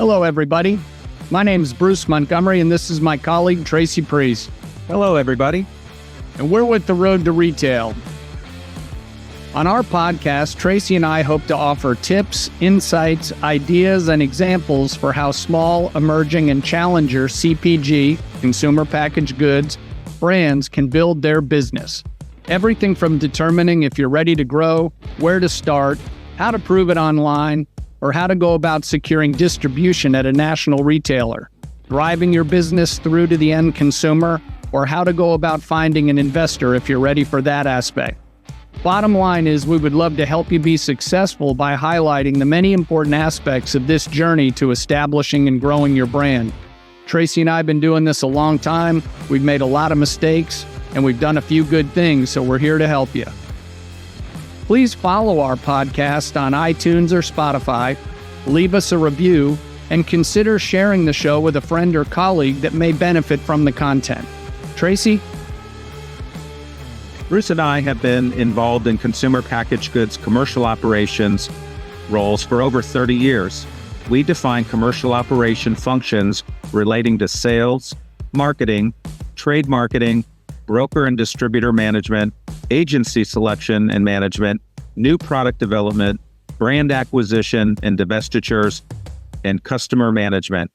Hello, everybody. My name is Bruce Montgomery, and this is my colleague, Tracy Priest. Hello, everybody. And we're with The Road to Retail. On our podcast, Tracy and I hope to offer tips, insights, ideas, and examples for how small, emerging, and challenger CPG, consumer packaged goods, brands can build their business. Everything from determining if you're ready to grow, where to start, how to prove it online, or how to go about securing distribution at a national retailer, driving your business through to the end consumer, or how to go about finding an investor if you're ready for that aspect. Bottom line is we would love to help you be successful by highlighting the many important aspects of this journey to establishing and growing your brand. Tracy and I have been doing this a long time. We've made a lot of mistakes, and we've done a few good things, so we're here to help you. Please follow our podcast on iTunes or Spotify, leave us a review, and consider sharing the show with a friend or colleague that may benefit from the content. Tracy? Bruce and I have been involved in consumer packaged goods commercial operations roles for over 30 years. We define commercial operation functions relating to sales, marketing, trade marketing, broker and distributor management, agency selection and management, new product development, brand acquisition and divestitures, and customer management.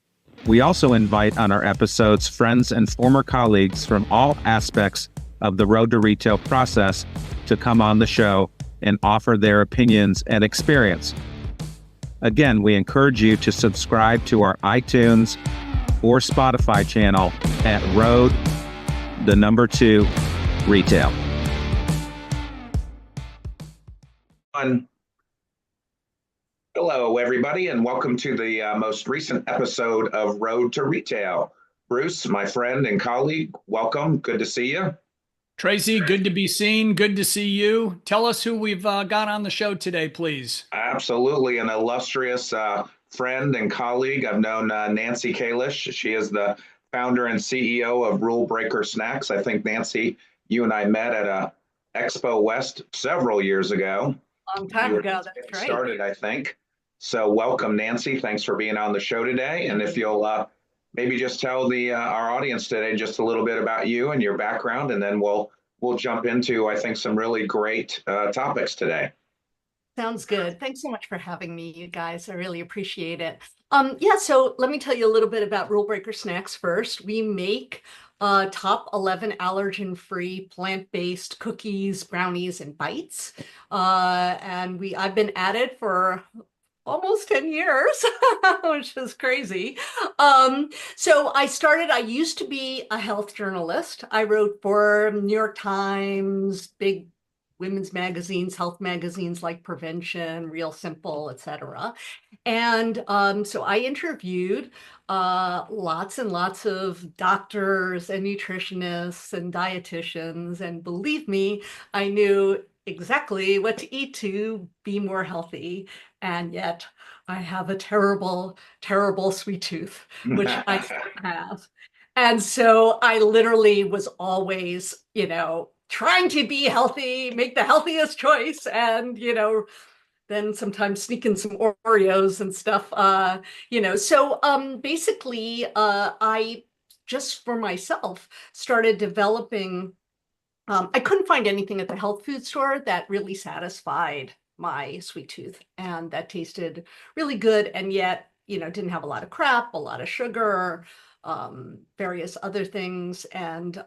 We also invite on our episodes friends and former colleagues from all aspects of the Road to Retail process to come on the show and offer their opinions and experience. Again, we encourage you to subscribe to our iTunes or Spotify channel at Road, 2 Retail. Hello, everybody, and welcome to the most recent episode of Road to Retail. Bruce, my friend and colleague, welcome. Good to see you. Tracy, good to be seen. Good to see you. Tell us who we've got on the show today, please. Absolutely. An illustrious friend and colleague. I've known Nancy Kalish. She is the founder and CEO of Rule Breaker Snacks. I think, Nancy, you and I met at a Expo West several years ago. Long time ago, that's right. Started, I think. So welcome, Nancy. Thanks for being on the show today. And if you'll maybe just tell our audience today just a little bit about you and your background, and then we'll jump into, I think, some really great topics today. Sounds good. Thanks so much for having me, you guys. I really appreciate it. So let me tell you a little bit about Rule Breaker Snacks first. We make top 11 allergen-free, plant-based cookies, brownies, and bites. And I've been at it for almost 10 years, which is crazy. So I used to be a health journalist. I wrote for New York Times, big women's magazines, health magazines like Prevention, Real Simple, etc. And so I interviewed lots and lots of doctors and nutritionists and dietitians. And believe me, I knew exactly what to eat to be more healthy. And yet I have a terrible, terrible sweet tooth, which I still have. And so I literally was always, trying to be healthy, make the healthiest choice, and, then sometimes sneak in some Oreos and stuff, So basically, I just for myself started developing. I couldn't find anything at the health food store that really satisfied my sweet tooth and that tasted really good, and yet, didn't have a lot of crap, a lot of sugar, various other things. And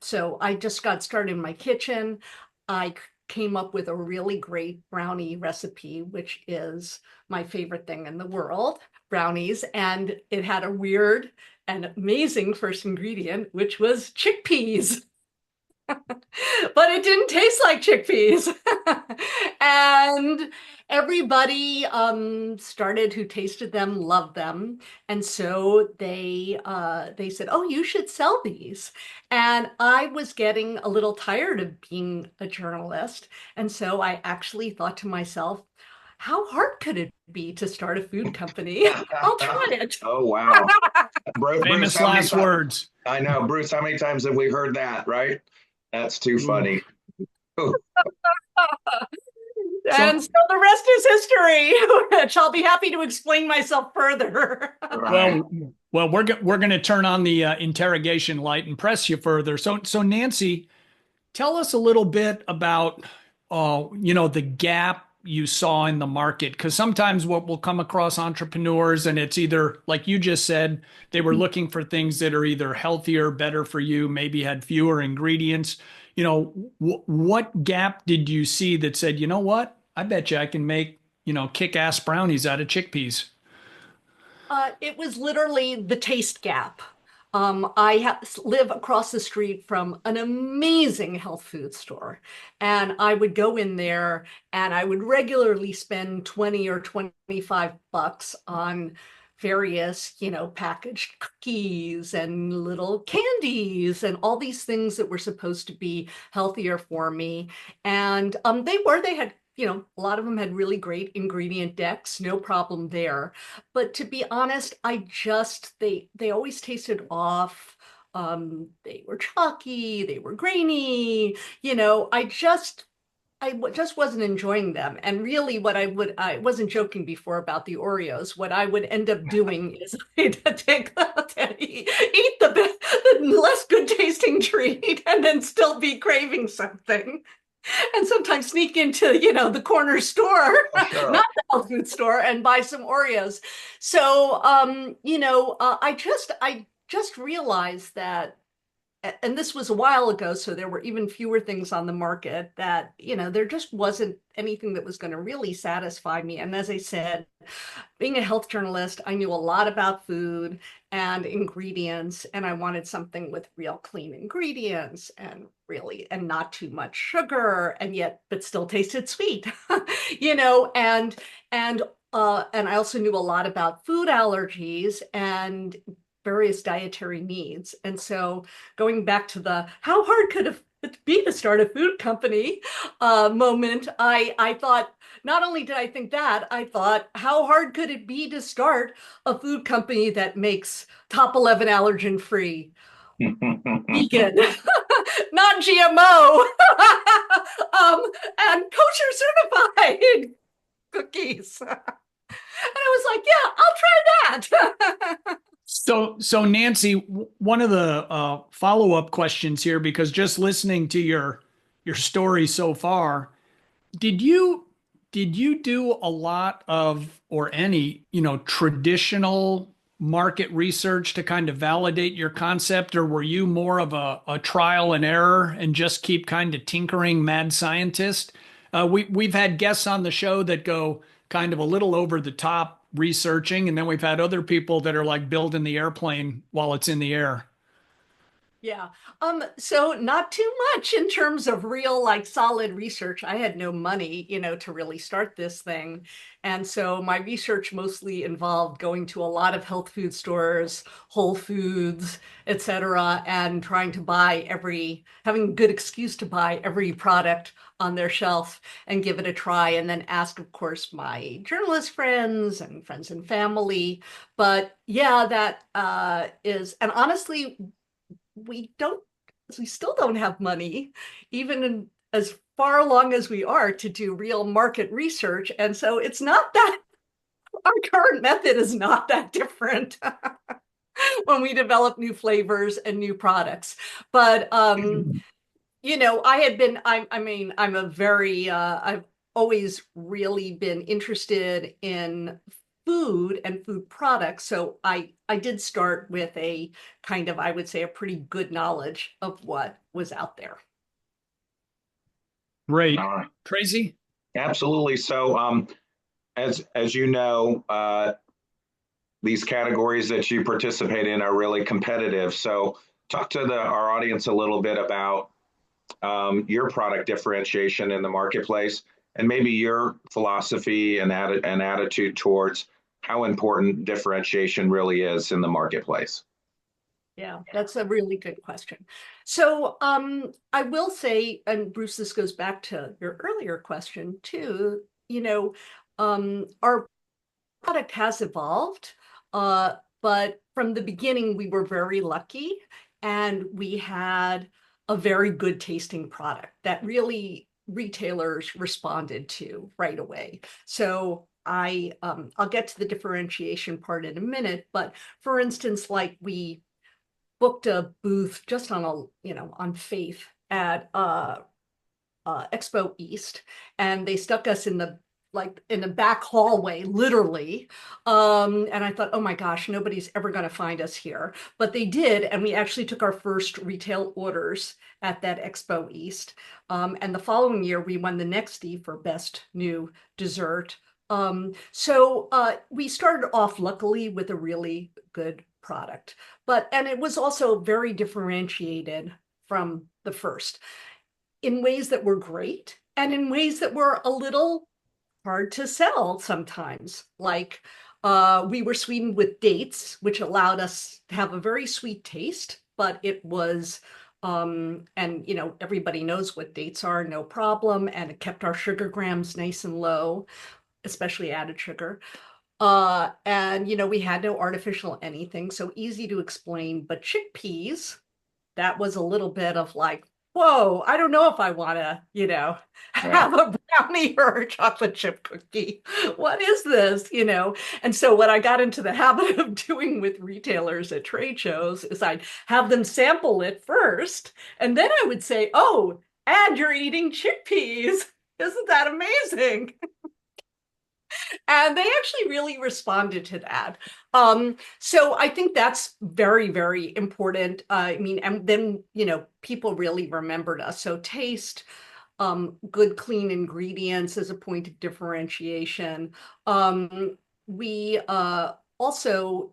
so I just got started in my kitchen. I came up with a really great brownie recipe, which is my favorite thing in the world, brownies. And it had a weird and amazing first ingredient, which was chickpeas. But it didn't taste like chickpeas. And everybody started who tasted them, loved them. And so they said, oh, you should sell these. And I was getting a little tired of being a journalist. And so I actually thought to myself, how hard could it be to start a food company? I'll try it. Oh, wow. Famous last words. I know. Bruce, how many times have we heard that, right? That's too funny. And so the rest is history, which I'll be happy to explain myself further. Right. Well, we're going to turn on the interrogation light and press you further. So Nancy, tell us a little bit about, the gap you saw in the market. Because sometimes what we'll come across entrepreneurs, and it's either, like you just said, they were looking for things that are either healthier, better for you, maybe had fewer ingredients. What gap did you see that said, you know what? I bet you I can make, kick-ass brownies out of chickpeas. It was literally the taste gap. I live across the street from an amazing health food store, and I would go in there and I would regularly spend 20 or 25 bucks on various, packaged cookies and little candies and all these things that were supposed to be healthier for me. And they had, a lot of them had really great ingredient decks, no problem there. But to be honest, they always tasted off. They were chalky, they were grainy. I just wasn't enjoying them. And really I wasn't joking before about the Oreos. What I would end up doing is I'd eat the less good tasting treat and then still be craving something. And sometimes sneak into, the corner store, Sure. not the health food store, and buy some Oreos. So, I just realized that, and this was a while ago, so there were even fewer things on the market that, there just wasn't anything that was going to really satisfy me. And as I said, being a health journalist, I knew a lot about food and ingredients, and I wanted something with real clean ingredients and not too much sugar, but still tasted sweet, you know, and I also knew a lot about food allergies and various dietary needs. And so going back to the how hard could it be to start a food company moment, I thought, not only did I think that, I thought, how hard could it be to start a food company that makes top 11 allergen free, vegan, not GMO, and kosher certified cookies. And I was like, yeah, I'll try that. So Nancy, one of the follow-up questions here, because just listening to your story so far, did you do a lot of, or any, traditional market research to kind of validate your concept, or were you more of a trial and error and just keep kind of tinkering mad scientist? We've had guests on the show that go kind of a little over the top researching, and then we've had other people that are like building the airplane while it's in the air. Yeah. So not too much in terms of real, like, solid research. I had no money, to really start this thing. And so my research mostly involved going to a lot of health food stores, Whole Foods, etc., and trying to having a good excuse to buy every product on their shelf and give it a try. And then ask, of course, my journalist friends and family. But yeah, that and honestly, we don't we still don't have money, as far along as we are, to do real market research. And so it's not that our current method is not that different when we develop new flavors and new products. But I've always really been interested in food and food products. So I did start with a kind of, I would say, a pretty good knowledge of what was out there. Great. Uh, Tracy? Absolutely. So, as you know, these categories that you participate in are really competitive. So, talk to our audience a little bit about your product differentiation in the marketplace, and maybe your philosophy and attitude towards how important differentiation really is in the marketplace. Yeah, that's a really good question. So I will say, and Bruce, this goes back to your earlier question too, our product has evolved, but from the beginning, we were very lucky, and we had a very good tasting product that really retailers responded to right away. So I'll get to the differentiation part in a minute, but for instance, like we booked a booth just on on faith at Expo East, and they stuck us in the back hallway, literally. And I thought, oh my gosh, nobody's ever going to find us here. But they did, and we actually took our first retail orders at that Expo East. And the following year, we won the Nexty for Best New Dessert. So we started off, luckily, with a really good product. And it was also very differentiated from the first in ways that were great and in ways that were a little hard to sell sometimes. Like we were sweetened with dates, which allowed us to have a very sweet taste, but it was, and everybody knows what dates are, no problem. And it kept our sugar grams nice and low, especially added sugar. And we had no artificial anything, so easy to explain. But chickpeas, that was a little bit of like, whoa, I don't know if I want to, have a brownie or a chocolate chip cookie. What is this, And so what I got into the habit of doing with retailers at trade shows is I'd have them sample it first, and then I would say, oh, and you're eating chickpeas. Isn't that amazing? And they actually really responded to that. So I think that's very, very important. And then, people really remembered us. So taste, good, clean ingredients as a point of differentiation. We also,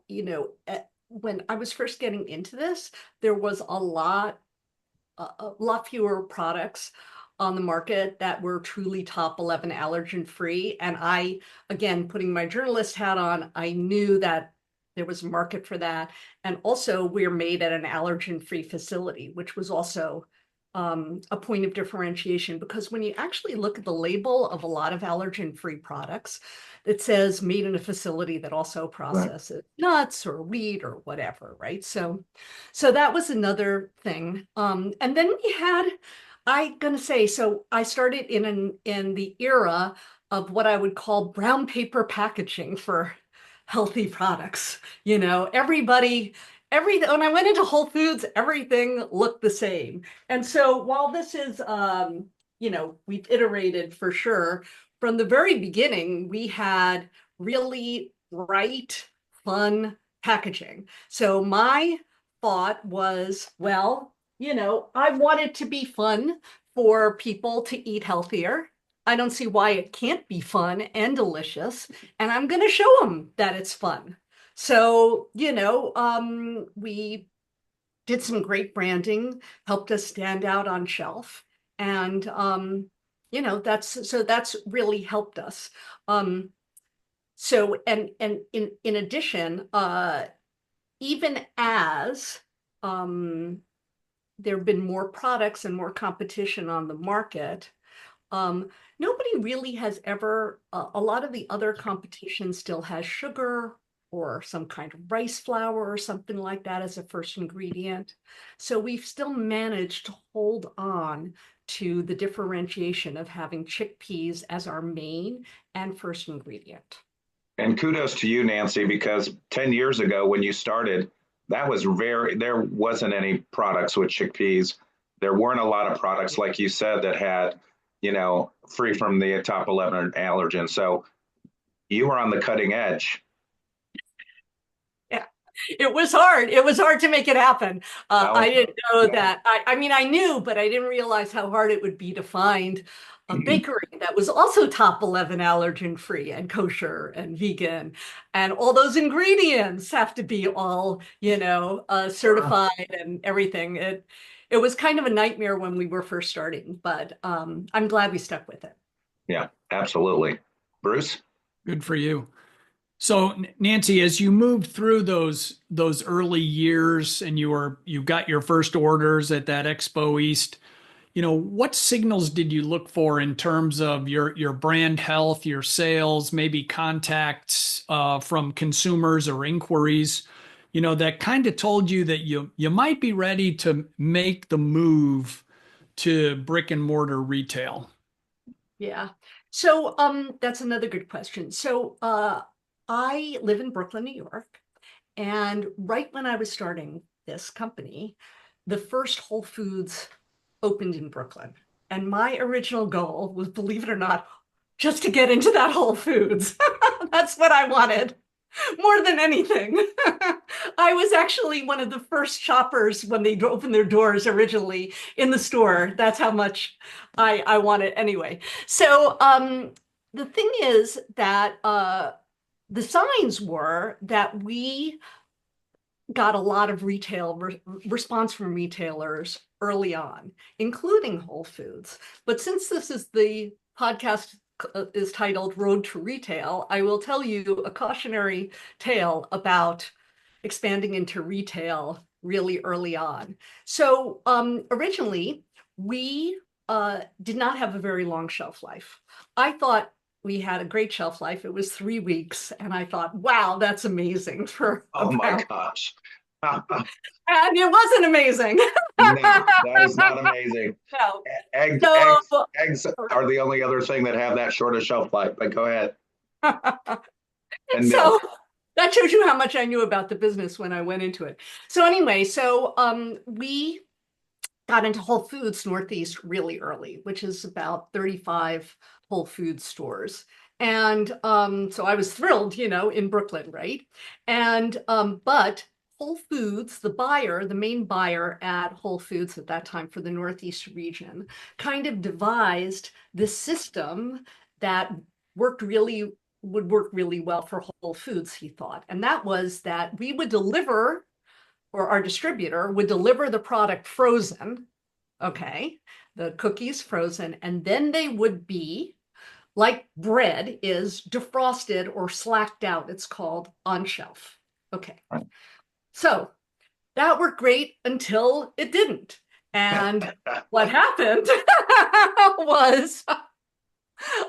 when I was first getting into this, there was a lot fewer products on the market that were truly top 11 allergen free. And I, again, putting my journalist hat on, I knew that there was a market for that. And also we're made at an allergen free facility, which was also a point of differentiation, because when you actually look at the label of a lot of allergen free products, it says made in a facility that also processes nuts or wheat or whatever, right? So that was another thing. And then we had, so I started in the era of what I would call brown paper packaging for healthy products. When I went into Whole Foods, everything looked the same. And so while this is, we've iterated for sure. From the very beginning, we had really bright, fun packaging. So my thought was, well, I want it to be fun for people to eat healthier. I don't see why it can't be fun and delicious. And I'm going to show them that it's fun. So, we did some great branding, helped us stand out on shelf. And, that's really helped us. So, and in addition, even as, there have been more products and more competition on the market, nobody really has ever, a lot of the other competition still has sugar or some kind of rice flour or something like that as a first ingredient. So we've still managed to hold on to the differentiation of having chickpeas as our main and first ingredient. And kudos to you, Nancy, because 10 years ago when you started, there wasn't any products with chickpeas. There weren't a lot of products, like you said, that had, free from the top 11 allergens. So you were on the cutting edge. Yeah, it was hard. It was hard to make it happen. I didn't know that. I knew, but I didn't realize how hard it would be to find a bakery that was also top 11 allergen free and kosher and vegan. And all those ingredients have to be all, certified and everything. It was kind of a nightmare when we were first starting, but I'm glad we stuck with it. Yeah, absolutely. Bruce? Good for you. So Nancy, as you moved through those early years and you got your first orders at that Expo East, what signals did you look for in terms of your brand health, your sales, maybe contacts from consumers or inquiries, that kind of told you that you might be ready to make the move to brick and mortar retail? Yeah. So that's another good question. So I live in Brooklyn, New York, and right when I was starting this company, the first Whole Foods opened in Brooklyn. And my original goal was, believe it or not, just to get into that Whole Foods. That's what I wanted more than anything. I was actually one of the first shoppers when they opened their doors originally in the store. That's how much I want it anyway. So the thing is that the signs were that we got a lot of response from retailers early on, including Whole Foods. But since this is the podcast is titled Road to Retail, I will tell you a cautionary tale about expanding into retail really early on. So originally, we did not have a very long shelf life. I thought we had a great shelf life. It was 3 weeks. And I thought, wow, that's amazing for Oh my about, gosh. and it wasn't amazing. No, that is not amazing. No. Eggs, So, eggs, eggs are the only other thing that have that short a shelf life. But go ahead. And so milk. that shows you how much I knew about the business when I went into it. So anyway, so we got into Whole Foods Northeast really early, which is about 35 Whole Foods stores. And so I was thrilled, in Brooklyn, right? And but Whole Foods, the buyer, the main buyer at Whole Foods at that time for the Northeast region, kind of devised this system that would work really well for Whole Foods, he thought. And that was that we would deliver, or our distributor would deliver the product frozen, okay, the cookies frozen, and then they would be, like bread is, defrosted or slacked out, it's called, on shelf. Okay. So that worked great until it didn't. And what happened was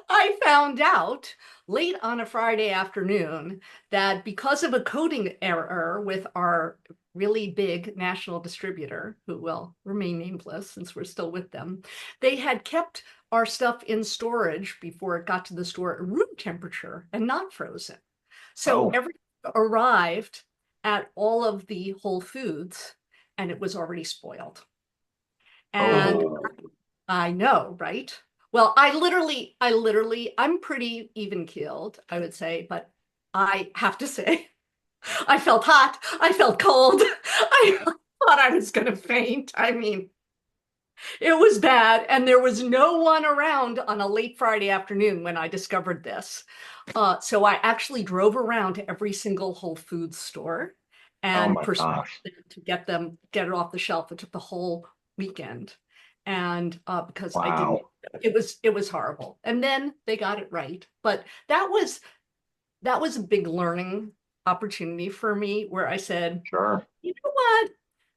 I found out late on a Friday afternoon that because of a coding error with our really big national distributor, who will remain nameless since we're still with them, they had kept our stuff in storage before it got to the store at room temperature and not frozen. So Oh, everything arrived at all of the Whole Foods and it was already spoiled. And oh, I know, right? Well, I'm pretty even keeled, I would say, but I have to say, I felt hot. I felt cold. I thought I was going to faint. I mean, it was bad. And there was no one around on a late Friday afternoon when I discovered this. So I actually drove around to every single Whole Foods store oh and my persuaded gosh. them to get it off the shelf. It took the whole weekend. And because I didn't, Wow. it was horrible. And then they got it right. But that was a big learning opportunity for me where I said, Sure. you know what?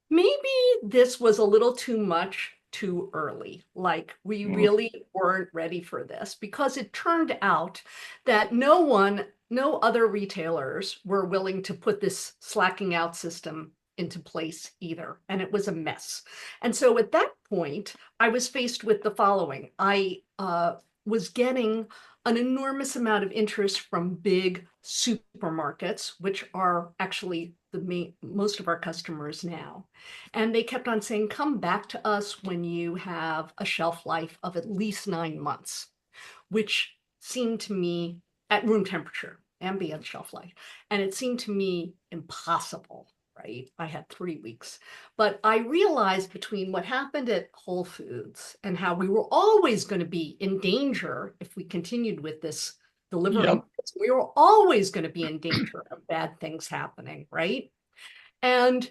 Maybe this was a little too much too early. Like we Mm. really weren't ready for this because it turned out that no other retailers were willing to put this slacking out system into place either. And it was a mess. And so at that point, I was faced with the following. I was getting an enormous amount of interest from big supermarkets, which are actually most of our customers now. And they kept on saying, come back to us when you have a shelf life of at least 9 months, which seemed to me at room temperature, ambient shelf life. And it seemed to me impossible, right? I had 3 weeks. But I realized between what happened at Whole Foods and how we were always going to be in danger if we continued with this delivering, Yep. we were always going to be in danger of bad things happening, right? And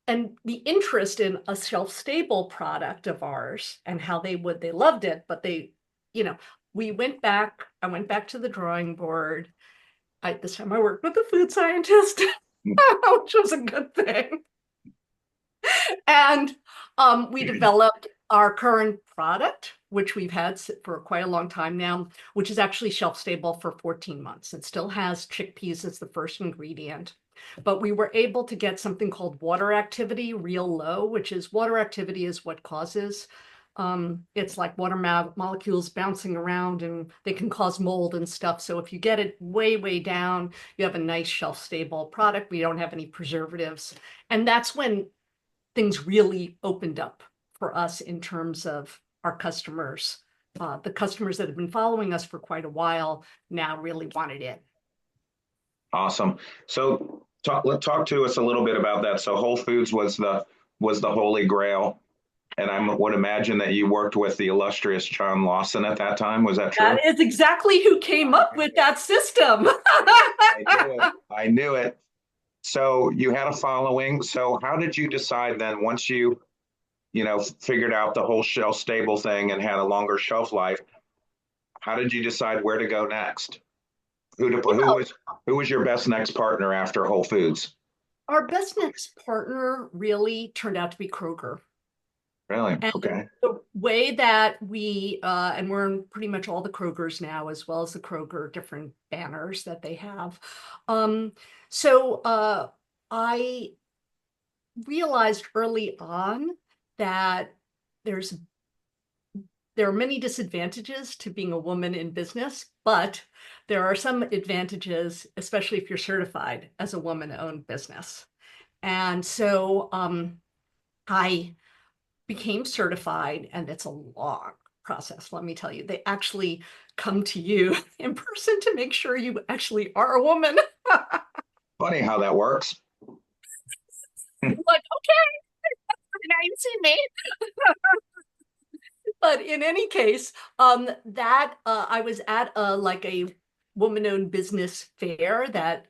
the interest in a shelf-stable product of ours and how they loved it, but you know, I went back to the drawing board. This time I worked with a food scientist, which was a good thing. And we developed our current product, which we've had for quite a long time now, which is actually shelf stable for 14 months. It still has chickpeas as the first ingredient. But we were able to get something called water activity real low, which is water activity is what causes It's like water molecules bouncing around and they can cause mold and stuff. So if you get it way, way down, you have a nice shelf-stable product. We don't have any preservatives. And that's when things really opened up for us in terms of our customers. The customers that have been following us for quite a while now really wanted it. Awesome. So talk to us a little bit about that. So Whole Foods was the holy grail. And I would imagine that you worked with the illustrious John Lawson at that time. Was that true? That is exactly who came up with that system. I knew it. I knew it. So you had a following. So how did you decide then, once you figured out the whole shelf stable thing and had a longer shelf life, how did you decide where to go next? Who was your best next partner after Whole Foods? Our best next partner really turned out to be Kroger. Really? And Okay. the way that and we're in pretty much all the Krogers now, as well as the Kroger different banners that they have. I realized early on that there are many disadvantages to being a woman in business, but there are some advantages, especially if you're certified as a woman-owned business. And so I became certified, and it's a long process, let me tell you. They actually come to you in person to make sure you actually are a woman. Funny how that works. Like, okay, now you see me. But in any case, I was at a woman-owned business fair that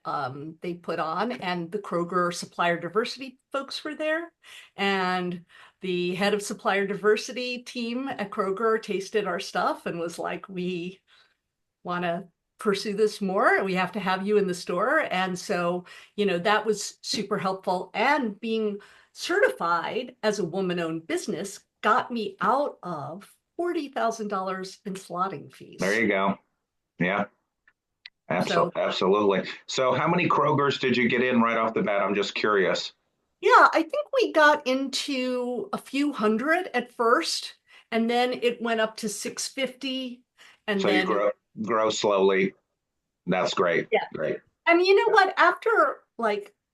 they put on, and the Kroger supplier diversity folks were there, and the head of supplier diversity team at Kroger tasted our stuff and was like, "We want to pursue this more. We have to have you in the store." And so, that was super helpful. And being certified as a woman-owned business got me out of $40,000 in slotting fees. There you go. Yeah. Absolutely. So how many Krogers did you get in right off the bat? I'm just curious. Yeah, I think we got into a few hundred at first, and then it went up to 650. And so then you grow slowly. That's great. Yeah. Great. And you know what? After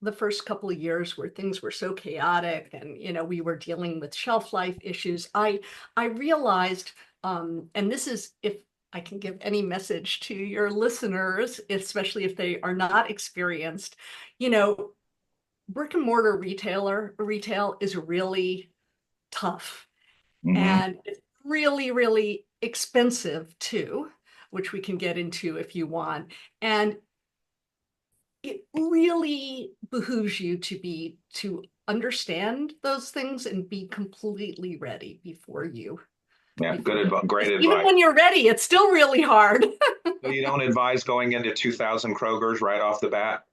the first couple of years where things were so chaotic and we were dealing with shelf life issues, I realized, and this is, if I can give any message to your listeners, especially if they are not experienced, brick and mortar retail is really tough. Mm-hmm. And it's really, really expensive too, which we can get into if you want. And it really behooves you to understand those things and be completely ready before you. Yeah, great advice. Even when you're ready, it's still really hard. So you don't advise going into 2,000 Krogers right off the bat?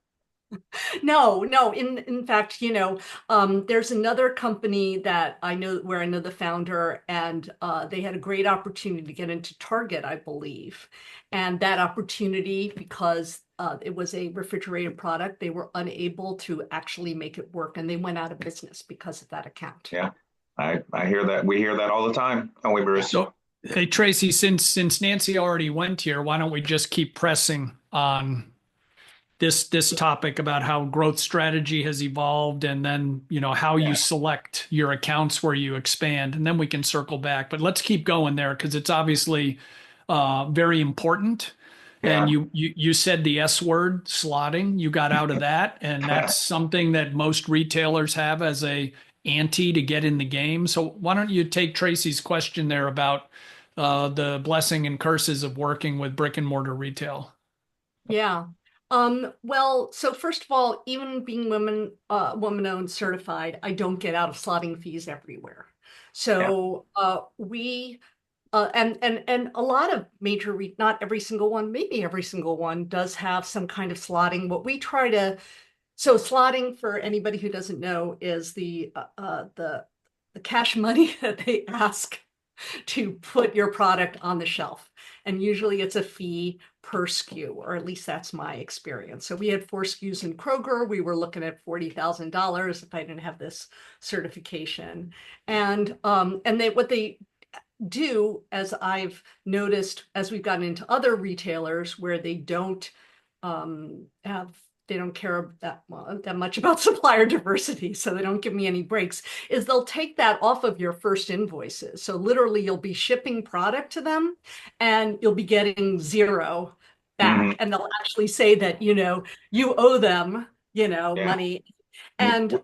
No. In fact, there's another company that I know where I know the founder, and they had a great opportunity to get into Target, I believe. And that opportunity, because it was a refrigerated product, they were unable to actually make it work, and they went out of business because of that account. Yeah, I hear that. We hear that all the time, don't we, Bruce? So, hey, Tracy, since Nancy already went here, why don't we just keep pressing on this topic about how growth strategy has evolved, and then how you select your accounts where you expand, and then we can circle back. But let's keep going there, because it's obviously very important. Yeah. And you said the S word, slotting. You got out of that, and that's something that most retailers have as a ante to get in the game. So why don't you take Tracy's question there about the blessing and curses of working with brick and mortar retail? Yeah. Well, so first of all, even being woman-owned certified, I don't get out of slotting fees everywhere. So we and a lot of major, not every single one, maybe every single one does have some kind of slotting. What we try to, so slotting, for anybody who doesn't know, is the cash money that they ask to put your product on the shelf. And usually it's a fee per SKU, or at least that's my experience. So we had 4 SKUs in Kroger. We were looking at $40,000 if I didn't have this certification. And what they do, as I've noticed, as we've gotten into other retailers where they don't care that much about supplier diversity, so they don't give me any breaks, is they'll take that off of your first invoices. So literally you'll be shipping product to them and you'll be getting zero back. And they'll actually say that, you owe them, money. And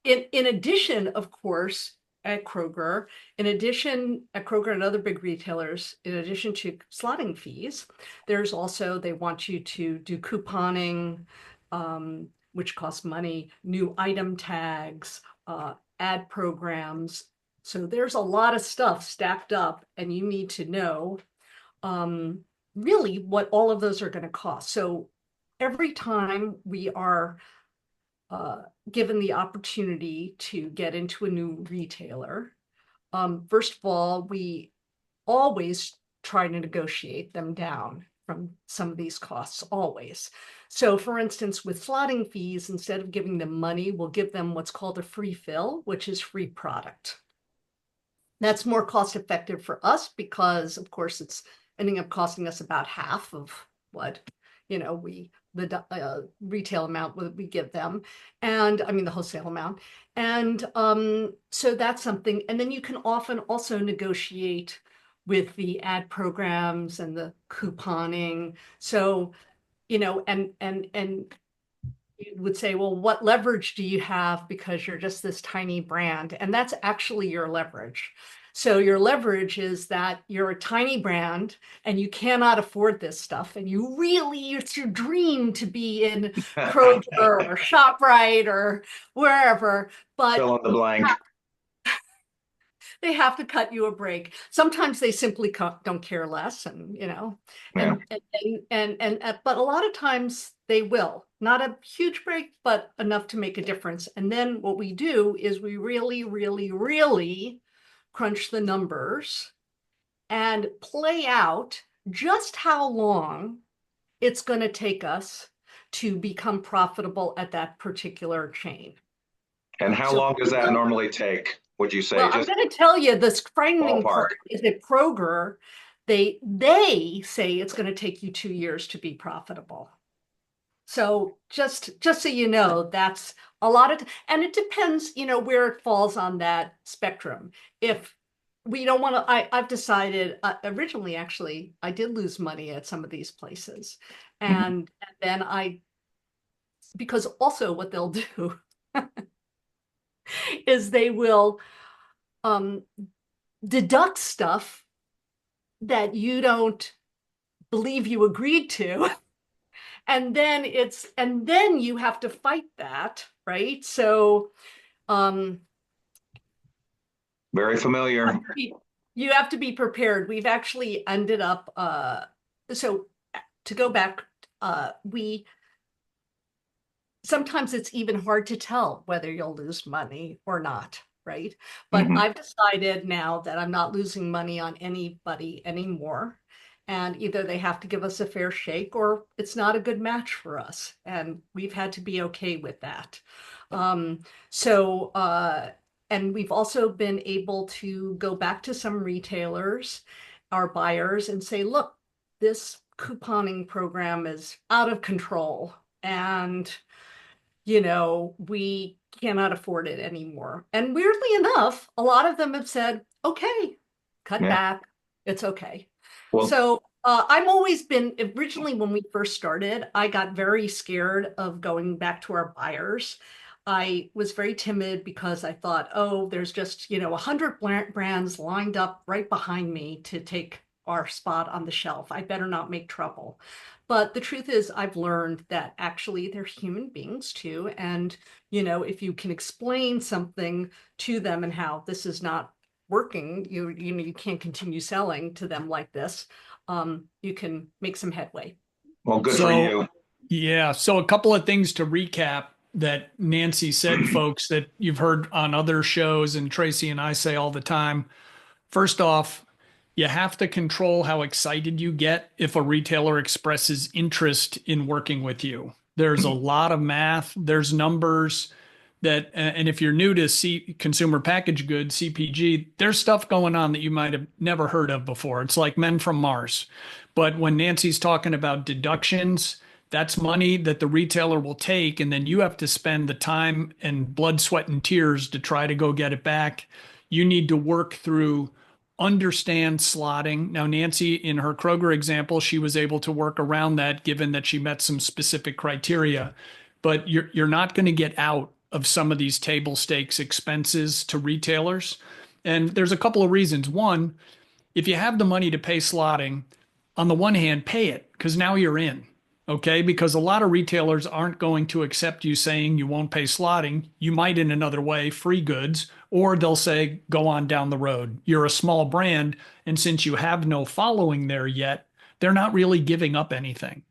in addition, of course, at Kroger and other big retailers, in addition to slotting fees, there's also, they want you to do couponing, which costs money, new item tags, ad programs. So there's a lot of stuff stacked up, and you need to know really what all of those are going to cost. So every time we are given the opportunity to get into a new retailer, first of all, we always try to negotiate them down from some of these costs, always. So for instance, with slotting fees, instead of giving them money, we'll give them what's called a free fill, which is free product. That's more cost effective for us because, of course, it's ending up costing us about half of what, the retail amount we give them, and I mean the wholesale amount. And so that's something. And then you can often also negotiate with the ad programs and the couponing. So, and you would say, well, what leverage do you have because you're just this tiny brand? And that's actually your leverage. So your leverage is that you're a tiny brand and you cannot afford this stuff. And it's your dream to be in Kroger or ShopRite or wherever, but fill in the blank. They have to cut you a break. Sometimes they simply don't care less, and but a lot of times they will. Not a huge break, but enough to make a difference. And then what we do is we really, really, really crunch the numbers and play out just how long it's going to take us to become profitable at that particular chain. And how long does that normally take, would you say? Well, I'm going to tell you, this frightening part is that Kroger, they say it's going to take you 2 years to be profitable. So just so you know, that's a lot of, and it depends, where it falls on that spectrum. If we don't want to, I've decided, originally, actually, I did lose money at some of these places. And then because also what they'll do is they will deduct stuff that you don't believe you agreed to. And then you have to fight that, right? So very familiar. You have to be prepared. We've actually ended up so to go back, sometimes it's even hard to tell whether you'll lose money or not, right? But I've decided now that I'm not losing money on anybody anymore. And either they have to give us a fair shake or it's not a good match for us. And we've had to be okay with that. And we've also been able to go back to some retailers, our buyers, and say, look, this couponing program is out of control. And we cannot afford it anymore. And weirdly enough, a lot of them have said, okay, cut back. It's okay. Well, so I've always been, originally when we first started, I got very scared of going back to our buyers. I was very timid because I thought, oh, there's just, 100 brands lined up right behind me to take our spot on the shelf. I better not make trouble. But the truth is, I've learned that actually they're human beings too. And, if you can explain something to them and how this is not working, you can't continue selling to them like this, you can make some headway. Well, good for you. Yeah. So a couple of things to recap that Nancy said, folks, that you've heard on other shows and Tracy and I say all the time. First off, you have to control how excited you get if a retailer expresses interest in working with you. There's a lot of math, there's numbers, that, and if you're new to consumer packaged goods, CPG, there's stuff going on that you might have never heard of before. It's like Men from Mars. But when Nancy's talking about deductions, that's money that the retailer will take, and then you have to spend the time and blood, sweat, and tears to try to go get it back. You need to work through, understand slotting. Now, Nancy, in her Kroger example, she was able to work around that given that she met some specific criteria. But you're not going to get out of some of these table stakes expenses to retailers. And there's a couple of reasons. One, if you have the money to pay slotting, on the one hand, pay it because now you're in. Okay, because a lot of retailers aren't going to accept you saying you won't pay slotting. You might in another way, free goods, or they'll say, go on down the road. You're a small brand, and since you have no following there yet, they're not really giving up anything.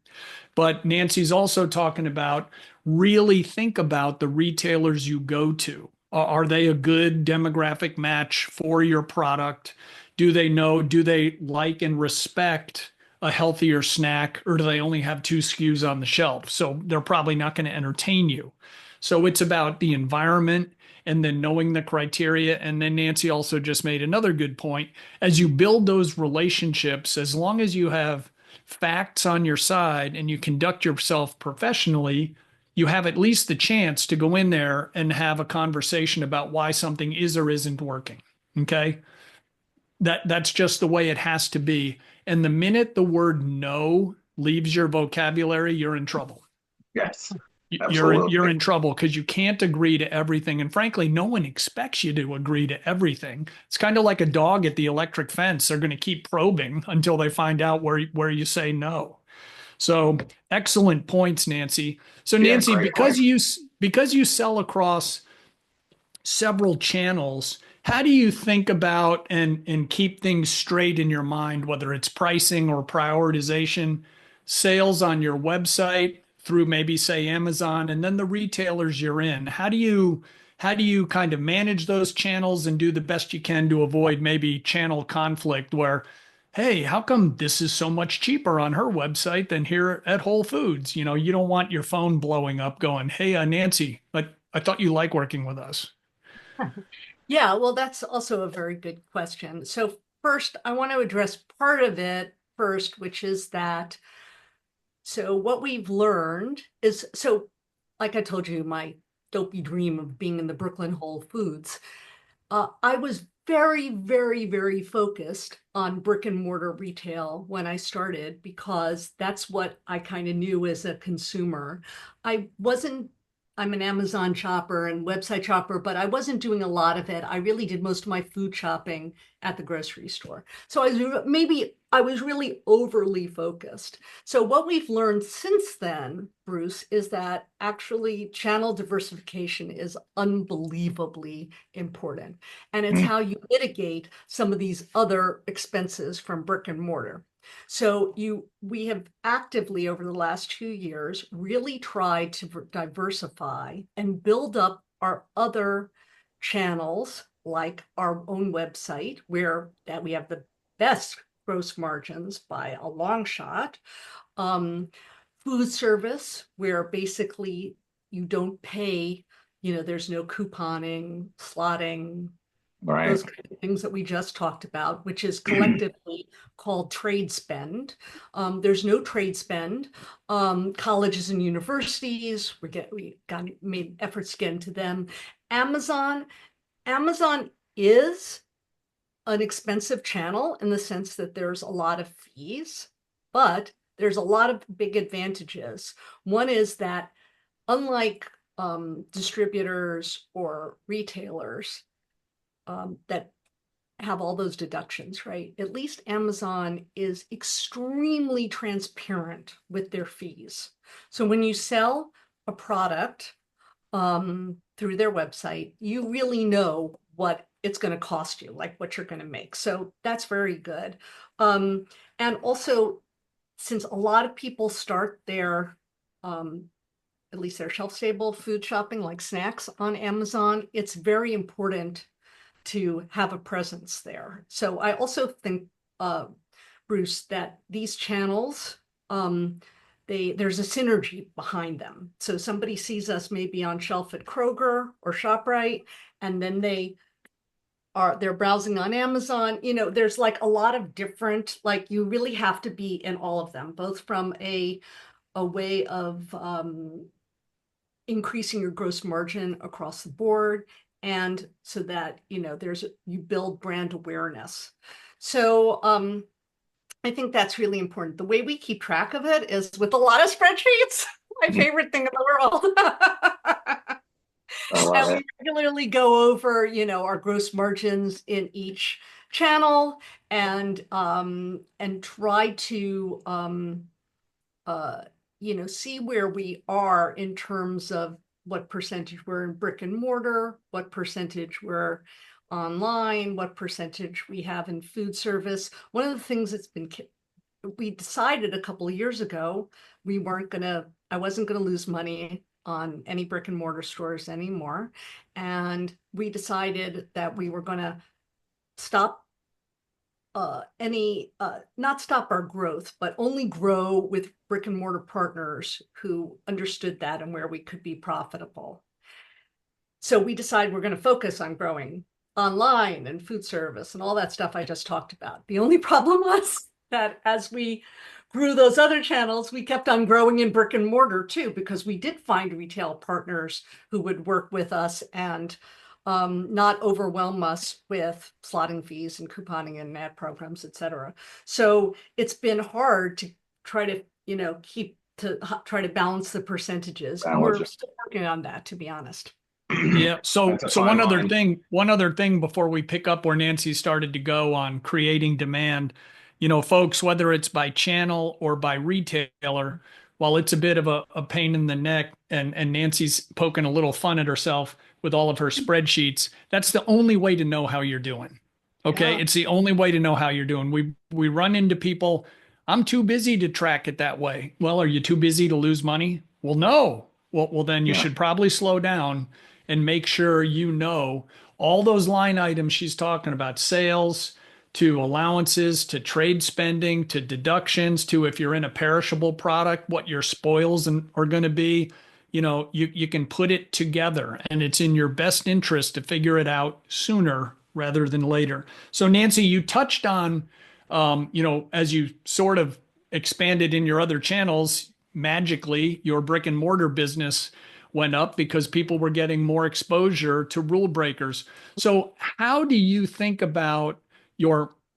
But Nancy's also talking about really think about the retailers you go to. Are they a good demographic match for your product? Do they know, do they like and respect a healthier snack, or do they only have two SKUs on the shelf? So they're probably not going to entertain you. So it's about the environment and then knowing the criteria. And then Nancy also just made another good point. As you build those relationships, as long as you have facts on your side and you conduct yourself professionally, you have at least the chance to go in there and have a conversation about why something is or isn't working. Okay. That's just the way it has to be. And the minute the word no leaves your vocabulary, you're in trouble. Yes, You're absolutely. in trouble because you can't agree to everything. And frankly, no one expects you to agree to everything. It's kind of like a dog at the electric fence. They're going to keep probing until they find out where you say no. So excellent points, Nancy. So Yeah, Nancy, great point. because you sell across several channels, how do you think about and keep things straight in your mind, whether it's pricing or prioritization, sales on your website through maybe say Amazon, and then the retailers you're in? How do you kind of manage those channels and do the best you can to avoid maybe channel conflict where, hey, how come this is so much cheaper on her website than here at Whole Foods? You don't want your phone blowing up going, hey, Nancy, I thought you like working with us. Yeah, well, that's also a very good question. So first, I want to address part of it first, which is that, so what we've learned is, so like I told you, my dopey dream of being in the Brooklyn Whole Foods, I was very, very, very focused on brick and mortar retail when I started because that's what I kind of knew as a consumer. I wasn't, I'm an Amazon shopper and website shopper, but I wasn't doing a lot of it. I really did most of my food shopping at the grocery store. So maybe I was really overly focused. So what we've learned since then, Bruce, is that actually channel diversification is unbelievably important. And it's how you mitigate some of these other expenses from brick and mortar. So we have actively over the last 2 years really tried to diversify and build up our other channels, like our own website, where that we have the best gross margins by a long shot. Food service, where basically you don't pay, there's no couponing, slotting, Right. those kind of things that we just talked about, which is collectively called trade spend. There's no trade spend. Colleges and universities, we got made efforts to get into them. Amazon, Amazon is an expensive channel in the sense that there's a lot of fees, but there's a lot of big advantages. One is that unlike distributors or retailers, that have all those deductions, right? At least Amazon is extremely transparent with their fees. So when you sell a product through their website, you really know what it's going to cost you, like what you're going to make. So that's very good. And also, since a lot of people start their at least their shelf-stable food shopping, like snacks on Amazon, it's very important to have a presence there. So I also think, Bruce, that these channels there's a synergy behind them. So somebody sees us maybe on shelf at Kroger or ShopRite, and then they're browsing on Amazon. There's like a lot of different, like you really have to be in all of them, both from a way of increasing your gross margin across the board, and so that you build brand awareness. So I think that's really important. The way we keep track of it is with a lot of spreadsheets. My favorite thing in the world. And we regularly go over, our gross margins in each channel, and try to see where we are in terms of what percentage we're in brick and mortar, what percentage we're online, what percentage we have in food service. One of the things we decided a couple of years ago, I wasn't gonna lose money on any brick and mortar stores anymore. And we decided that we were gonna stop not stop our growth, but only grow with brick and mortar partners who understood that and where we could be profitable. So we decided we're going to focus on growing online and food service and all that stuff I just talked about. The only problem was that as we grew those other channels, we kept on growing in brick and mortar too, because we did find retail partners who would work with us and not overwhelm us with slotting fees and couponing and ad programs, et cetera. So it's been hard to try to, try to balance the percentages. And we're still working on that, to be honest. Yeah. So one other thing before we pick up where Nancy started to go on creating demand, folks, whether it's by channel or by retailer, while it's a bit of a pain in the neck, and Nancy's poking a little fun at herself with all of her spreadsheets, that's the only way to know how you're doing. Okay. Yeah. It's the only way to know how you're doing. We run into people, I'm too busy to track it that way. Well, are you too busy to lose money? Well, no. Well, then you should probably slow down and make sure all those line items she's talking about, sales to allowances, to trade spending, to deductions, to if you're in a perishable product, what your spoils are going to be. You can put it together, and it's in your best interest to figure it out sooner rather than later. So Nancy, you touched on, as you sort of expanded in your other channels, magically your brick and mortar business went up because people were getting more exposure to rule breakers. So how do you think about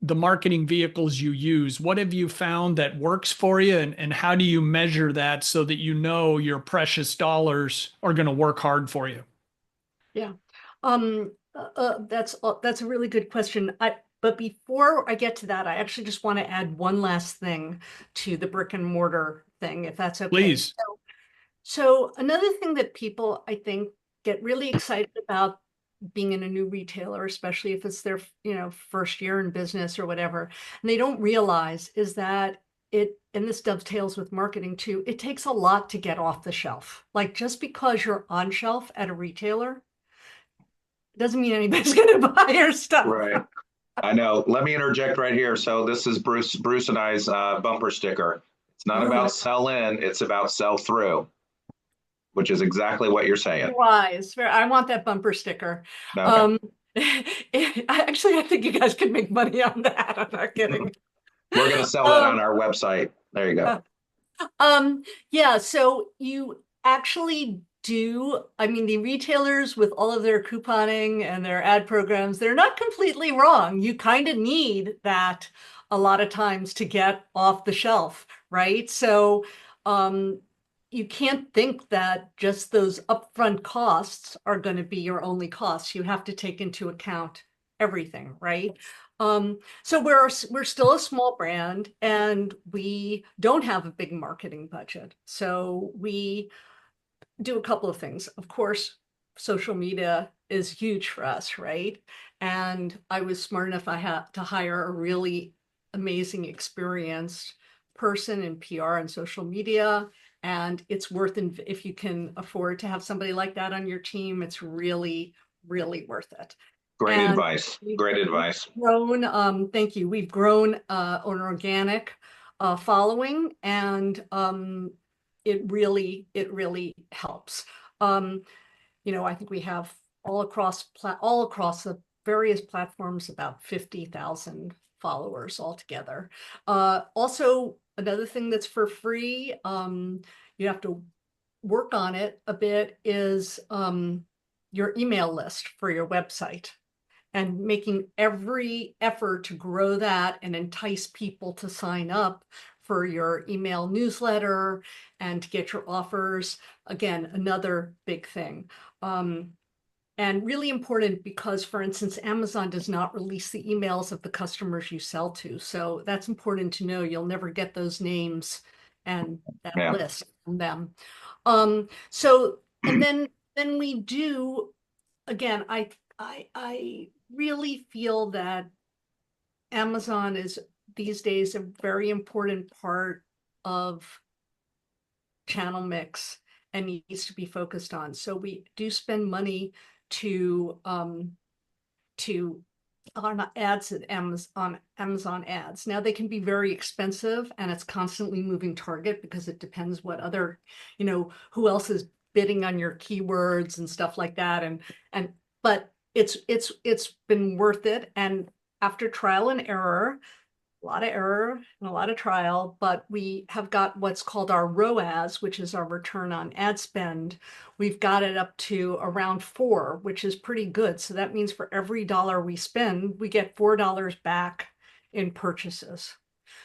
the marketing vehicles you use? What have you found that works for you, and how do you measure that so that your precious dollars are going to work hard for you? Yeah, that's a really good question. But before I get to that, I actually just want to add one last thing to the brick and mortar thing, if that's okay. Please. So another thing that people, I think, get really excited about being in a new retailer, especially if it's their, first year in business or whatever, and they don't realize is that and this dovetails with marketing too, it takes a lot to get off the shelf. Like, just because you're on shelf at a retailer doesn't mean anybody's going to buy your stuff. Right. I know. Let me interject right here. So this is Bruce and I's bumper sticker. It's not about sell in, it's about sell through, which is exactly what you're saying. Wise. I want that bumper sticker. Okay. I think you guys could make money on that. I'm not kidding. We're going to sell that on our website. There you go. Yeah. So you actually do. I mean, the retailers with all of their couponing and their ad programs, they're not completely wrong. You kind of need that a lot of times to get off the shelf, right? So, you can't think that just those upfront costs are going to be your only costs. You have to take into account everything, right? So we're still a small brand, and we don't have a big marketing budget. So we do a couple of things. Of course, social media is huge for us, right? And I was smart enough I had to hire a really amazing, experienced person in PR and social media. And it's worth it if you can afford to have somebody like that on your team. It's really, really worth it. Great advice. Great advice. Thank you. We've grown on organic. following, and it really helps. I think we have all across the various platforms about 50,000 followers altogether. Also, another thing that's for free, you have to work on it a bit, is your email list for your website, and making every effort to grow that and entice people to sign up for your email newsletter and to get your offers. Again, another big thing. And really important because, for instance, Amazon does not release the emails of the customers you sell to. So that's important to know. You'll never get those names and that Yeah. list from them. So, and then we do, again, I really feel that Amazon is these days a very important part of channel mix and needs to be focused on. So we do spend money on ads at Amazon ads. Now they can be very expensive, and it's constantly moving target because it depends what other, who else is bidding on your keywords and stuff like that. But it's been worth it. And after trial and error, a lot of error and a lot of trial, but we have got what's called our ROAS, which is our return on ad spend. We've got it up to around 4, which is pretty good. So that means for every dollar we spend, we get $4 back in purchases.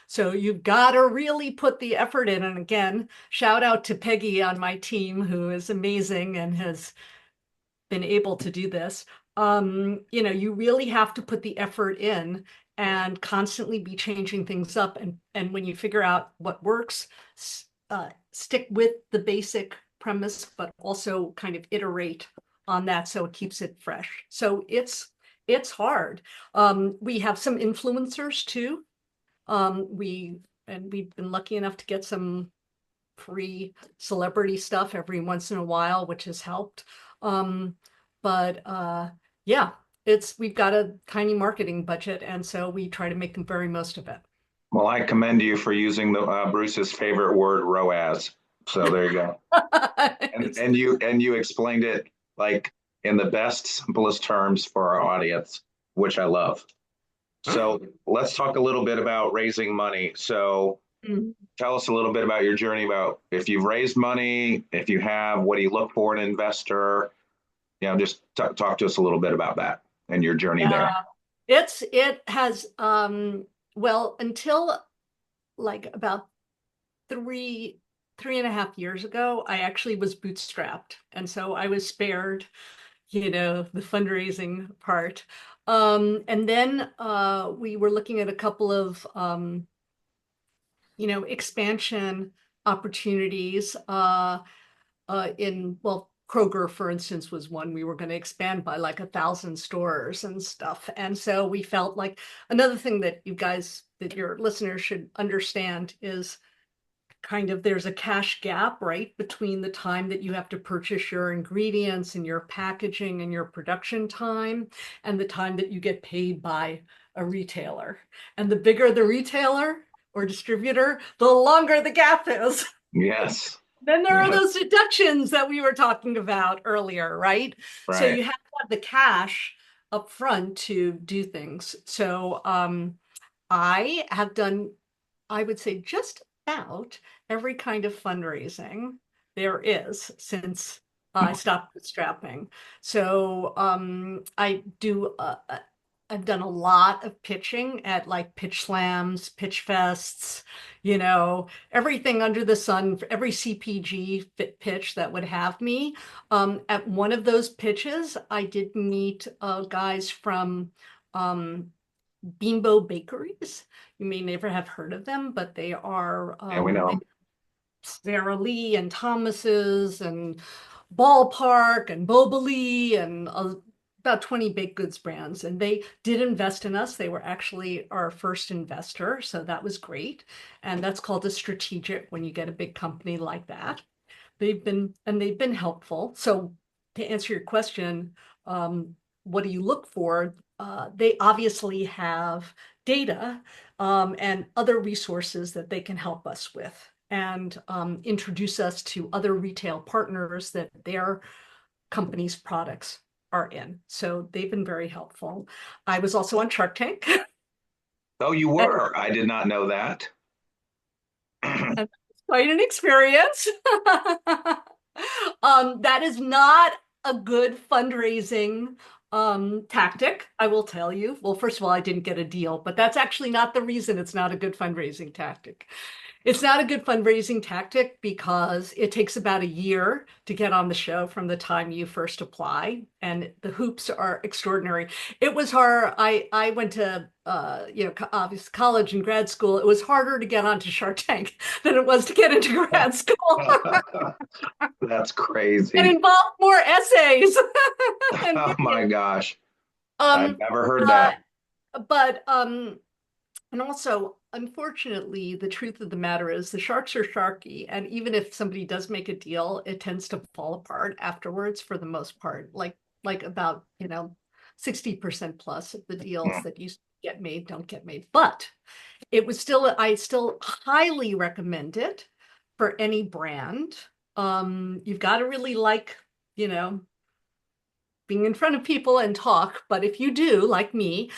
So you've got to really put the effort in. And again, shout out to Peggy on my team, who is amazing and has been able to do this. You really have to put the effort in and constantly be changing things up. And when you figure out what works, stick with the basic premise, but also kind of iterate on that so it keeps it fresh. So it's hard. We have some influencers too. We've been lucky enough to get some free celebrity stuff every once in a while, which has helped. Yeah, we've got a tiny marketing budget, and so we try to make the very most of it. Well, I commend you for using the Bruce's favorite word, ROAS. So there you go. And you explained it like in the best, simplest terms for our audience, which I love. So let's talk a little bit about raising money. So tell us a little bit about your journey, about if you've raised money, if you have, what do you look for in an investor? Just talk to us a little bit about that and your journey there. It has, well, until like about 3.5 years ago, I actually was bootstrapped. And so I was spared, the fundraising part. And then we were looking at a couple of, expansion opportunities Kroger, for instance, was one. We were going to expand by like 1,000 stores and stuff. And so we felt like another thing that your listeners should understand is kind of there's a cash gap, right, between the time that you have to purchase your ingredients and your packaging and your production time and the time that you get paid by a retailer. And the bigger the retailer or distributor, the longer the gap is. Yes. Then there are those deductions that we were talking about earlier, right? So you have to have the cash up front to do things. So I have done, I would say, just about every kind of fundraising there is since I stopped bootstrapping. So I've done a lot of pitching at like pitch slams, pitch fests, everything under the sun, for every CPG pitch that would have me. At one of those pitches, I did meet guys from Bimbo Bakeries. You may never have heard of them, but they are we know Sara Lee and Thomas's and Ballpark and Boboli and about 20 baked goods brands. And they did invest in us. They were actually our first investor. So that was great. And that's called a strategic when you get a big company like that. They've been helpful. So to answer your question, what do you look for? They obviously have data and other resources that they can help us with, and introduce us to other retail partners that their company's products are in. So they've been very helpful. I was also on Shark Tank. Oh, you were? I did not know that. And quite an experience. That is not a good fundraising tactic, I will tell you. Well, first of all, I didn't get a deal, but that's actually not the reason it's not a good fundraising tactic. It's not a good fundraising tactic because it takes about a year to get on the show from the time you first apply, and the hoops are extraordinary. It was hard. I went to obviously college and grad school. It was harder to get onto Shark Tank than it was to get into grad school. That's It crazy. involved more essays. And Oh my gosh. I've um never heard uh, that. but and also, unfortunately, the truth of the matter is the sharks are sharky. And even if somebody does make a deal, it tends to fall apart afterwards for the most part. Like about, 60% plus of the deals Hmm. that used to get made don't get made. But I still highly recommend it for any brand. You've got to really like, you know, being in front of people and talk, but if you do, like me,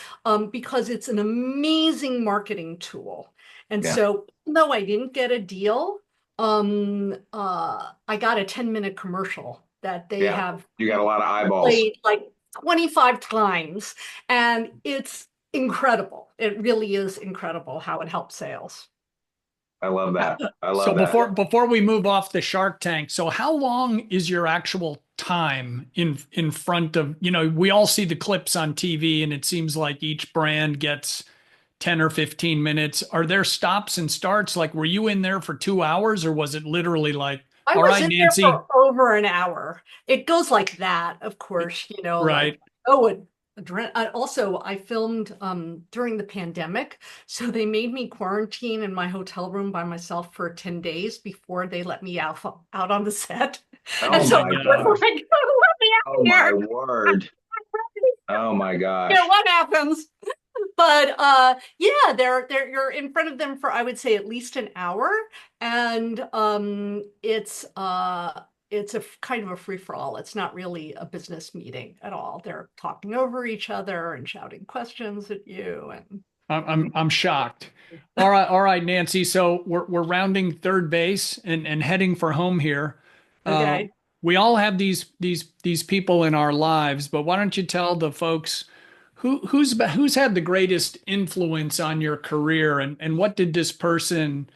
because it's an amazing marketing tool. And Yeah. so, even though I didn't get a deal, I got a 10-minute commercial that they Yeah. have You got a lot of eyeballs. played like 25 times, and it's incredible. It really is incredible how it helps sales. I love that. I So love that. before we move off the Shark Tank, so how long is your actual time in front of, we all see the clips on TV and it seems like each brand gets 10 or 15 minutes. Are there stops and starts? Like, were you in there for 2 hours or was it literally like, I all was right, in there Nancy, for over an hour. It goes like that, of course, like, right? oh, also I filmed during the pandemic, so they made me quarantine in my hotel room by myself for 10 days before they let me out on the set. And Oh Oh so my my I was gosh. gosh. like, oh, let me Oh out my here. word. Oh my gosh. What happens? But yeah, they're you're in front of them for, I would say, at least an hour, and it's a kind of a free for all. It's not really a business meeting at all. They're talking over each other and shouting questions at you, and I'm shocked. All right, Nancy. So we're rounding third base and heading for home here. Uh, okay. we all have these people in our lives, but why don't you tell the folks who's had the greatest influence on your career, and what did this person,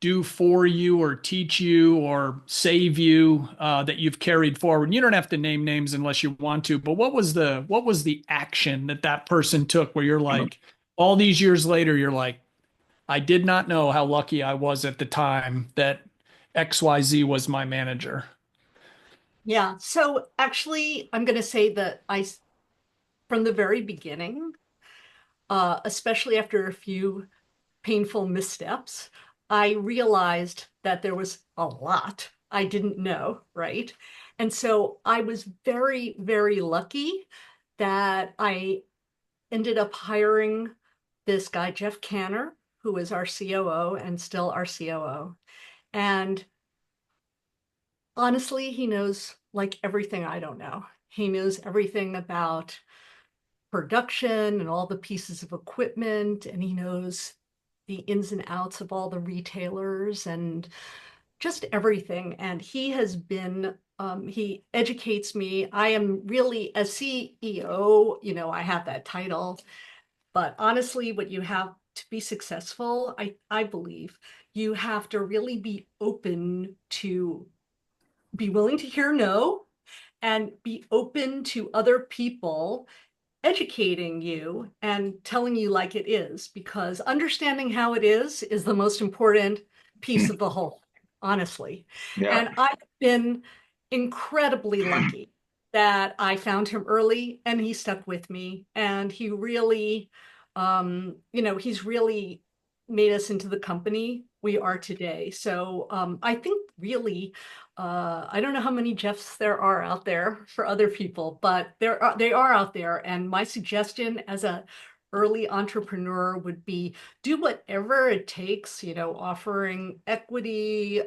do for you or teach you or save you, that you've carried forward? You don't have to name names unless you want to, but what was the action that person took where you're like, all these years later, you're like, I did not know how lucky I was at the time that XYZ was my manager. Yeah. So actually, I'm going to say that from the very beginning, especially after a few painful missteps, I realized that there was a lot I didn't know, right? And so I was very, very lucky that I ended up hiring this guy, Jeff Canner, who is our COO and still our COO. And honestly, he knows like everything I don't know. He knows everything about production and all the pieces of equipment, and he knows the ins and outs of all the retailers and just everything. And he has been, he educates me. I am really, as CEO, I have that title, but honestly, what you have to be successful, I believe, you have to really be open to be willing to hear no and be open to other people educating you and telling you like it is, because understanding how it is the most important piece of the whole, honestly. Yeah. And I've been incredibly lucky that I found him early and he stuck with me, and he really, he's really made us into the company we are today. So I think really, I don't know how many Jeffs there are out there for other people, but they are out there. And my suggestion as a early entrepreneur would be do whatever it takes, offering equity,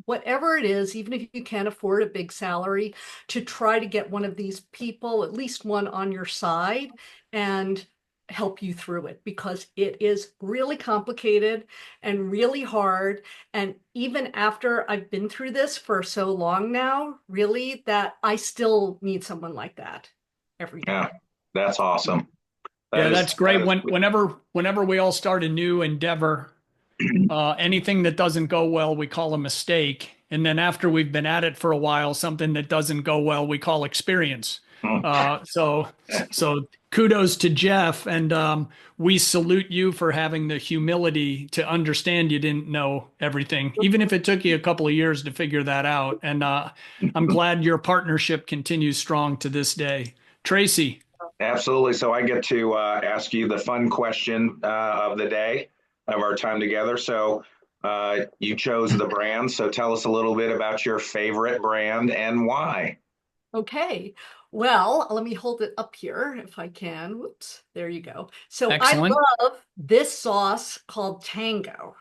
whatever it is, even if you can't afford a big salary, to try to get one of these people, at least one on your side, and help you through it, because it is really complicated and really hard. And even after I've been through this for so long now, really, that I still need someone like that every day. Yeah, that's awesome. Yeah, that's great. That is, Whenever we all start a new endeavor, anything that doesn't go well, we call a mistake. And then after we've been at it for a while, something that doesn't go well, we call experience. So kudos to Jeff, and we salute you for having the humility to understand you didn't know everything, even if it took you a couple of years to figure that out. And I'm glad your partnership continues strong to this day. Tracy. Absolutely. So I get to ask you the fun question of the day of our time together. So you chose the brand. So tell us a little bit about your favorite brand and why. Okay. Well, let me hold it up here if I can. Whoops. There you go. So Excellent. I love this sauce called Tango.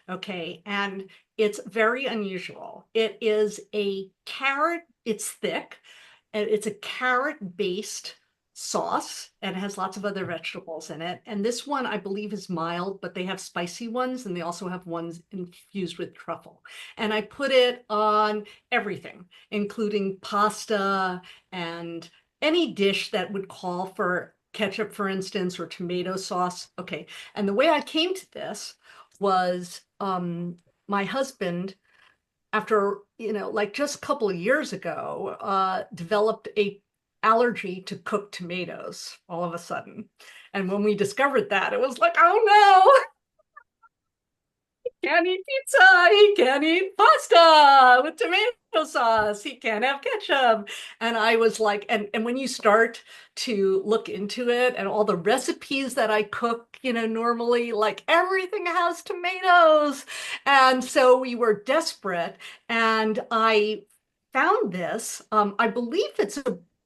Okay. And it's very unusual. It is a carrot. It's thick, and it's a carrot-based sauce, and it has lots of other vegetables in it. And this one, I believe, is mild, but they have spicy ones, and they also have ones infused with truffle. And I put it on everything, including pasta and any dish that would call for ketchup, for instance, or tomato sauce. Okay. And the way I came to this was my husband, after, like just a couple of years ago, developed a allergy to cooked tomatoes all of a sudden. And when we discovered that, it was like, oh no, he can't eat pizza, he can't eat pasta with tomato sauce, he can't have ketchup. And I was like, and when you start to look into it and all the recipes that I cook, normally, like everything has tomatoes. And so we were desperate, and I found this. I believe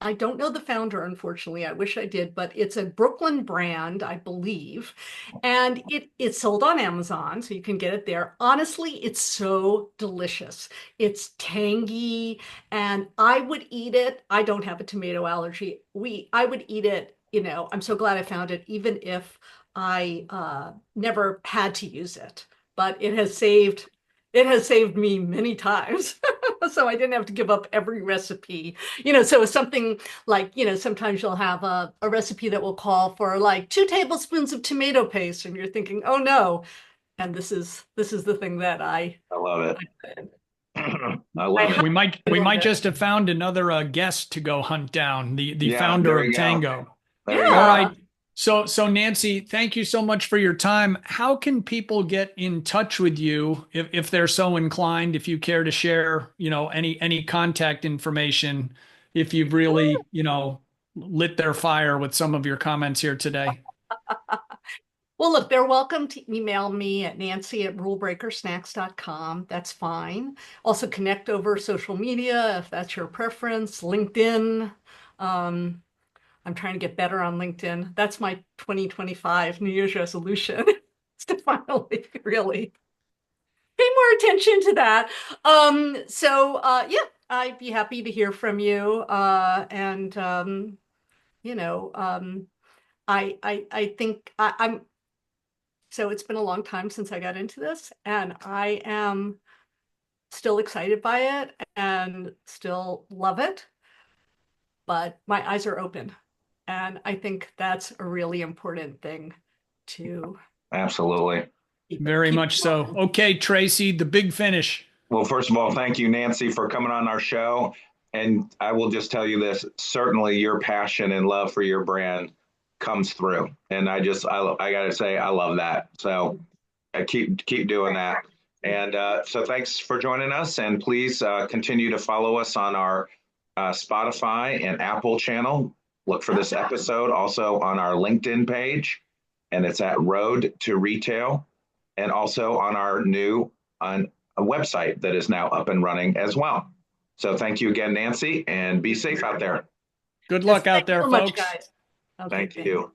I don't know the founder, unfortunately. I wish I did, but it's a Brooklyn brand, I believe. And it's sold on Amazon, so you can get it there. Honestly, it's so delicious. It's tangy, and I would eat it. I don't have a tomato allergy. I would eat it, I'm so glad I found it, even if I never had to use it. But it has saved me many times. So I didn't have to give up every recipe. So it's something like, sometimes you'll have a recipe that will call for like 2 tablespoons of tomato paste, and you're thinking, oh no. And this is the thing that I love it. I I love it. We might just have found another guest to go hunt down, the founder of Tango. There you All go. right. So Nancy, thank you so much for your time. How can people get in touch with you if they're so inclined, if you care to share, any contact information, if you've really, lit their fire with some of your comments here today? Well, look, they're welcome to email me at nancy@rulebreakersnacks.com. That's fine. Also connect over social media if that's your preference. LinkedIn. Um, I'm trying to get better on LinkedIn. That's my 2025 New Year's resolution. Is to finally really pay more attention to that. Yeah, I'd be happy to hear from you. I think I'm so it's been a long time since I got into this, and I am still excited by it and still love it, but my eyes are open. And I think that's a really important thing to Absolutely. Very much so. Okay, Tracy, the big finish. Well, first of all, thank you, Nancy, for coming on our show. And I will just tell you this, certainly your passion and love for your brand comes through. And I got to say, I love that. So I keep doing that. And so thanks for joining us. And please continue to follow us on our Spotify and Apple channel. Look for this episode also on our LinkedIn page. And it's at Road to Retail. And also on our new a website that is now up and running as well. So thank you again, Nancy, and be safe out there. Good luck out there, so folks. much, guys. Okay, Thank you.